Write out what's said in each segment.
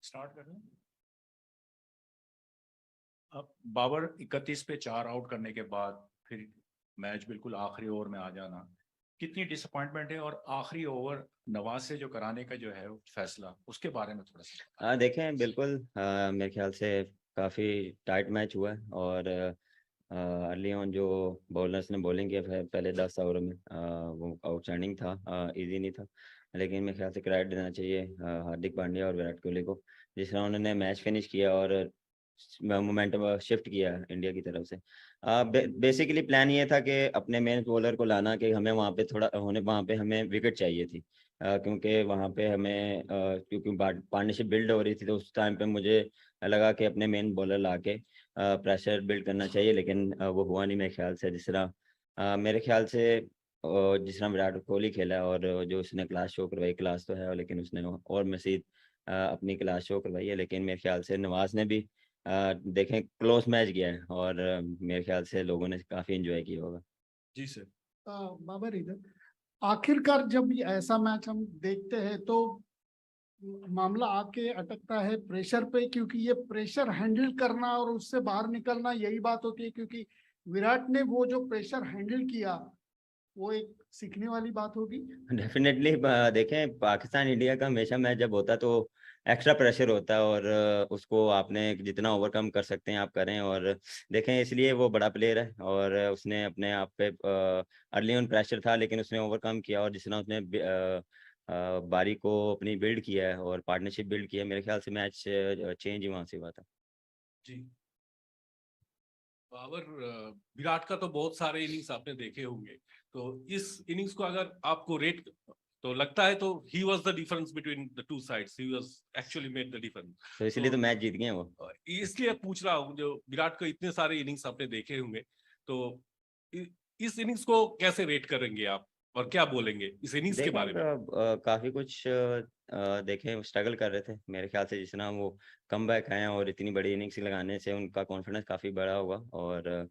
Start कर लें। अब बाबर 31 पे 4 आउट करने के बाद फिर मैच बिल्कुल आखिरी ओवर में आ जाना कितनी डिसअपॉइंटमेंट है, और आखिरी ओवर नवाज से जो कराने का जो है फैसला, उसके बारे में थोड़ा सा। देखें बिल्कुल मेरे ख्याल से काफ़ी टाइट मैच हुआ है और अर्ली ऑन जो बॉलर्स ने बॉलिंग किया पहले 10 ओवर में वो आउटस्टैंडिंग था, इजी नहीं था। लेकिन मेरे ख्याल से क्रेडिट देना चाहिए हार्दिक पांड्या और विराट कोहली को, जिस तरह उन्होंने मैच फिनिश किया और मोमेंटम शिफ्ट किया इंडिया की तरफ से। बेसिकली प्लान ये था कि अपने मेन बॉलर को लाना, कि हमें वहाँ पे थोड़ा होने वहाँ पे हमें विकेट चाहिए थी, क्योंकि वहाँ पे हमें क्योंकि पार्टनरशिप बिल्ड हो रही थी, तो उस टाइम पे मुझे लगा कि अपने मेन बॉलर ला के प्रेशर बिल्ड करना चाहिए। लेकिन वो हुआ नहीं मेरे ख्याल से। जिस तरह मेरे ख्याल से जिस तरह विराट कोहली खेला और जो उसने क्लास शो करवाई, क्लास तो है लेकिन उसने और मज़ीद अपनी क्लास शो करवाई है। लेकिन मेरे ख्याल से नवाज ने भी देखें क्लोज मैच गया है और मेरे ख्याल से लोगों ने काफ़ी इंजॉय किया होगा। जी सर। बाबर इधर आखिरकार जब ये ऐसा मैच हम देखते हैं तो मामला आके अटकता है प्रेशर पे, क्योंकि ये प्रेशर हैंडल करना और उससे बाहर निकलना यही बात होती है। क्योंकि विराट ने वो जो प्रेशर हैंडल किया वो एक सीखने वाली बात होगी। डेफिनेटली देखें पाकिस्तान इंडिया का हमेशा मैच जब होता है तो एक्स्ट्रा प्रेशर होता है, और उसको आपने जितना ओवरकम कर सकते हैं आप करें। और देखें इसलिए वो बड़ा प्लेयर है और उसने अपने आप पे अर्ली ऑन प्रेशर था लेकिन उसने ओवरकम किया, और जिस तरह उसने बारी को अपनी बिल्ड किया है और पार्टनरशिप बिल्ड किया है, मेरे ख्याल से मैच चेंज ही वहाँ से हुआ था। जी बाबर, विराट का तो बहुत सारे इनिंग्स आपने देखे होंगे, तो इस इनिंग्स को अगर आपको रेट तो लगता है तो he was the difference between the two sides, he was actually made the difference. तो इसलिए तो मैच जीत गए वो। इसलिए पूछ रहा हूँ, जो विराट को इतने सारे इनिंग्स आपने देखे होंगे, तो इस इनिंग्स को कैसे रेट करेंगे आप, और क्या बोलेंगे इस इनिंग्स के देखें बारे में? काफी कुछ देखें स्ट्रगल कर रहे थे मेरे ख्याल से, जिस तरह वो कम बैक आए और इतनी बड़ी इनिंग्स लगाने से उनका कॉन्फिडेंस काफ़ी बड़ा होगा। और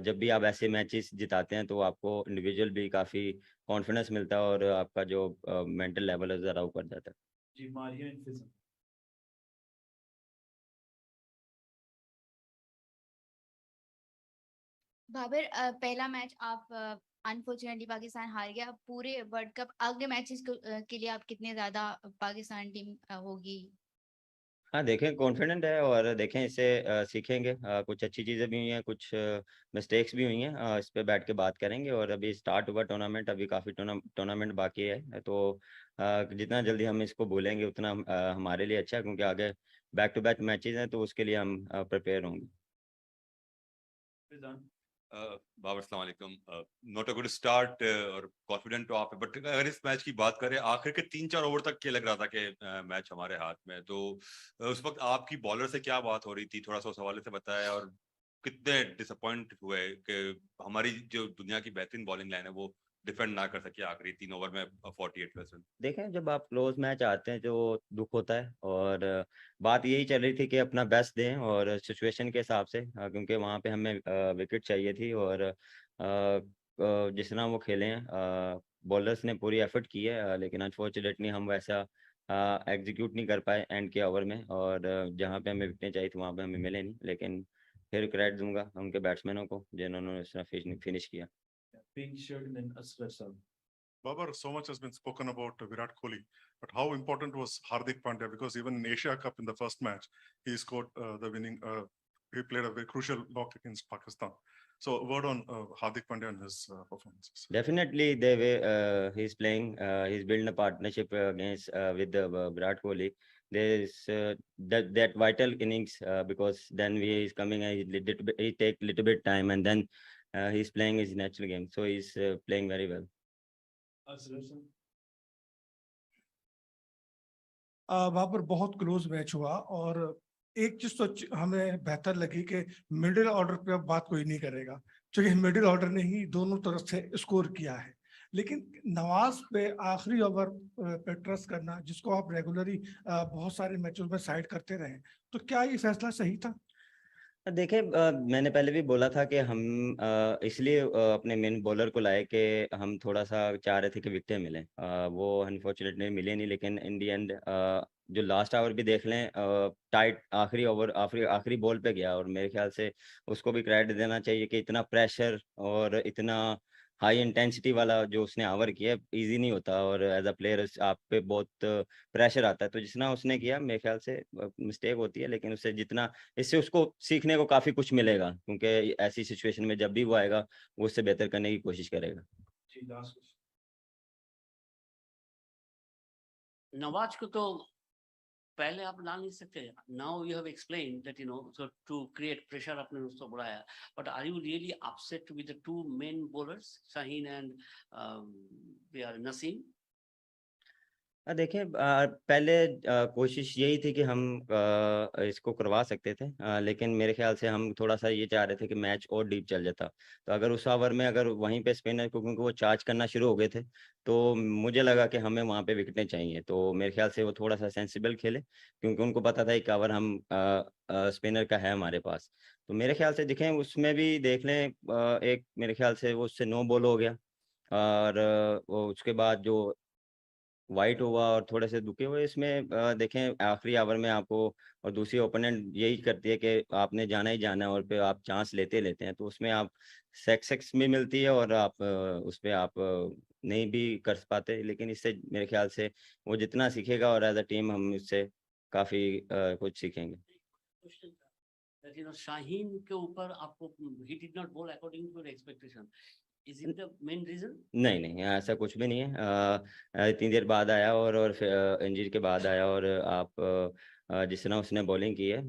जब भी आप ऐसे मैचेस जिताते हैं तो आपको इंडिविजुअल भी काफ़ी कॉन्फिडेंस मिलता है और आपका जो मेंटल लेवल है ज़रा ऊपर जाता है। जी मारिया इन्फिज़म। बाबर, पहला मैच आप अनफॉर्चुनेटली पाकिस्तान हार गया। पूरे वर्ल्ड कप अगले मैचेस के लिए आप कितने ज्यादा पाकिस्तान टीम होगी? हाँ देखें कॉन्फिडेंट है, और देखें इससे सीखेंगे। कुछ अच्छी चीज़ें भी हुई हैं, कुछ मिस्टेक्स भी हुई हैं, इस पे बैठ के बात करेंगे। और अभी स्टार्ट हुआ टूर्नामेंट, अभी काफ़ी टूर्नामेंट बाकी है, तो जितना जल्दी हम इसको भूलेंगे उतना हमारे लिए अच्छा है, क्योंकि आगे बैक टू बैक मैचेस हैं तो उसके लिए हम प्रिपेयर होंगे। बाबर अस्सलाम वालेकुम। नॉट अ गुड स्टार्ट और कॉन्फिडेंट तो आप है, बट अगर इस मैच की बात करें आखिर के 3-4 ओवर तक के लग रहा था कि मैच हमारे हाथ में है, तो उस वक्त आपकी बॉलर से क्या बात हो रही थी, थोड़ा सा उस हवाले से बताया। और कितने डिसअपॉइंट हुए कि हमारी जो दुनिया की बेहतरीन बॉलिंग लाइन है वो डिफेंड ना कर सके आखिरी 3 ओवर में 48%। देखें जब आप क्लोज मैच आते हैं जो दुख होता है, और बात यही चल रही थी कि अपना बेस्ट दें और सिचुएशन के हिसाब से, क्योंकि वहाँ पे हमें विकेट चाहिए थी। और जिस तरह वो खेले हैं बॉलर्स ने पूरी एफर्ट की है, लेकिन अनफॉर्चुनेटली हम वैसा एग्जीक्यूट नहीं कर पाए एंड के ओवर में। और जहाँ पे हमें विकटें चाहिए थी वहाँ पे हमें मिले नहीं। लेकिन फिर क्रेडिट दूंगा उनके बैट्समैनों को जिन्होंने इस तरह फिनिश किया। Pink shirt and then Asghar sir. Babar, so much has been spoken about Virat Kohli, but how important was Hardik Pandya? Because even in Asia Cup in the first match, he scored the winning. He played a very crucial knock against Pakistan. So, a word on Hardik Pandya and his performances. Definitely, the way he's playing, he's building a partnership against with Virat Kohli. There is that vital innings because then he is coming and he take little bit time, and then he's playing his natural game. So he's playing very well. Asghar sir. वहां पर बहुत close match हुआ, और एक चीज तो हमें बेहतर लगी कि मिडिल ऑर्डर पे अब बात कोई नहीं करेगा, क्योंकि मिडिल ऑर्डर ने ही दोनों तरफ से स्कोर किया है। लेकिन नवाज पे आखिरी ओवर पे ट्रस्ट करना, जिसको आप रेगुलरली बहुत सारे मैचों में साइड करते रहे, तो क्या ये फैसला सही था? देखें मैंने पहले भी बोला था कि हम इसलिए अपने मेन बॉलर को लाए कि हम थोड़ा सा चाह रहे थे कि विकेटें मिलें। वो अनफॉर्चुनेटली मिले नहीं, लेकिन इन दी एंड जो लास्ट ओवर भी देख लें टाइट आखिरी ओवर आखिरी बॉल पे गया, और मेरे ख्याल से उसको भी क्रेडिट देना चाहिए कि इतना प्रेशर और इतना हाई इंटेंसिटी वाला जो उसने ओवर किया इजी नहीं होता, और एज अ प्लेयर आप पे बहुत प्रेशर आता है। तो जितना उसने किया मेरे ख्याल से मिस्टेक होती है, लेकिन उससे जितना इससे उसको सीखने को काफ़ी कुछ मिलेगा, क्योंकि ऐसी सिचुएशन में जब भी वो आएगा वो उससे बेहतर करने की कोशिश करेगा। नवाज को तो पहले आप ला नहीं सकते। Now you have explain that so to create pressure आपने उसको बढ़ाया, but are you really upset with the two main bowlers Shaheen and Naseem? देखिए पहले कोशिश यही थी कि हम इसको करवा सकते थे, लेकिन मेरे ख्याल से हम थोड़ा सा ये चाह रहे थे कि मैच और डीप चल जाता। तो अगर उस ओवर में अगर वहीं पे स्पिनर को, क्योंकि वो चार्ज करना शुरू हो गए थे, तो मुझे लगा कि हमें वहाँ पे विकेटें चाहिए। तो मेरे ख्याल से वो थोड़ा सा सेंसिबल खेले, क्योंकि उनको पता था एक ओवर हम स्पिनर का है हमारे पास। तो मेरे ख्याल से देखें उसमें भी देख लें एक मेरे ख्याल से वो उससे 9 बॉल हो गया, और वो उसके बाद जो वाइट हुआ और थोड़े से दुखे हुए इसमें देखें आखिरी ओवर में आपको, और दूसरी ओपोनेंट यही करती है कि आपने जाना ही जाना है, और फिर आप चांस लेते हैं, तो उसमें आप सक्सेस भी मिलती है और आप उस पर आप नहीं भी कर पाते। लेकिन इससे मेरे ख्याल से वो जितना सीखेगा और एज अ टीम हम इससे काफ़ी कुछ सीखेंगे। शाहीन के ऊपर आपको he did not bowl according to expectation, is it the main reason? नहीं ऐसा कुछ भी नहीं है। इतनी देर बाद आया और फिर इंजरी के बाद आया, और आप जिस तरह उसने बॉलिंग की है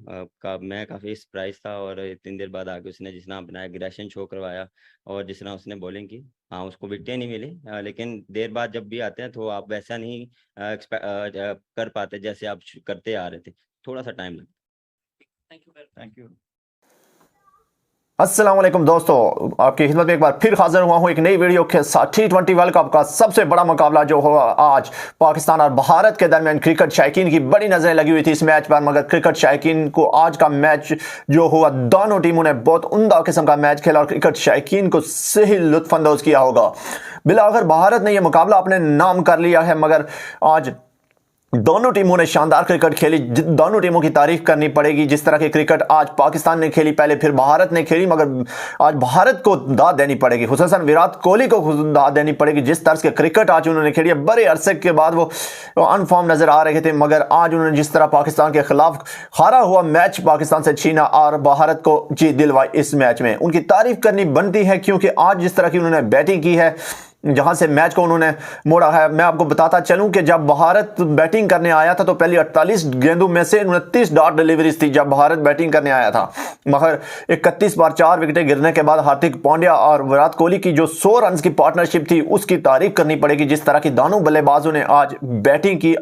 मैं काफ़ी सरप्राइज था, और इतनी देर बाद आके उसने जिस तरह अपना एग्रेशन शो करवाया और जिस तरह उसने बॉलिंग की, हाँ उसको विकेटें नहीं मिली, लेकिन देर बाद जब भी आते हैं तो आप वैसा नहीं कर पाते जैसे आप करते आ रहे थे, थोड़ा सा टाइम लगता। Thank you. अस्सलाम वालेकुम दोस्तों, आपकी खिदमत में एक बार फिर हाजिर हुआ हूं एक नई वीडियो के साथ। T20 वर्ल्ड कप का सबसे बड़ा मुकाबला जो होगा आज पाकिस्तान और भारत के दरमियान, क्रिकेट शायकीन की बड़ी नजरें लगी हुई थी इस मैच पर, मगर क्रिकेट शायकीन को आज का मैच जो हुआ, दोनों टीमों ने बहुत उम्दा किस्म का मैच खेला और क्रिकेट शायकीन को सही लुत्फानंदोज किया होगा। बिलाखिर भारत ने यह मुकाबला अपने नाम कर लिया है, मगर आज दोनों टीमों ने शानदार क्रिकेट खेली। दोनों टीमों की तारीफ करनी पड़ेगी। जिस तरह की क्रिकेट आज पाकिस्तान ने खेली, पहले फिर भारत ने खेली, मगर आज भारत को दाद देनी पड़ेगी, खुसूसन विराट कोहली को दाद देनी पड़ेगी। जिस तरह के क्रिकेट आज उन्होंने खेली है, बड़े अरसे के बाद वो अनफॉर्म नजर आ रहे थे, मगर आज उन्होंने जिस तरह पाकिस्तान के खिलाफ हारा हुआ मैच पाकिस्तान से छीना और भारत को जीत दिलवाई, इस मैच में उनकी तारीफ करनी बनती है, क्योंकि आज जिस तरह की उन्होंने बैटिंग की है, जहां से मैच को उन्होंने मोड़ा है। मैं आपको बताता चलूं कि जब भारत बैटिंग करने आया था तो पहली 48 गेंदों में से 29 डॉट डिलीवरीज थी जब भारत बैटिंग करने आया था, मगर 31 बार 4 विकेटें गिरने के बाद हार्दिक पांड्या और विराट कोहली की जो 100 रन की पार्टनरशिप थी उसकी तारीफ करनी पड़ेगी। जिस तरह की दोनों बल्लेबाजों ने आज बैटिंग की,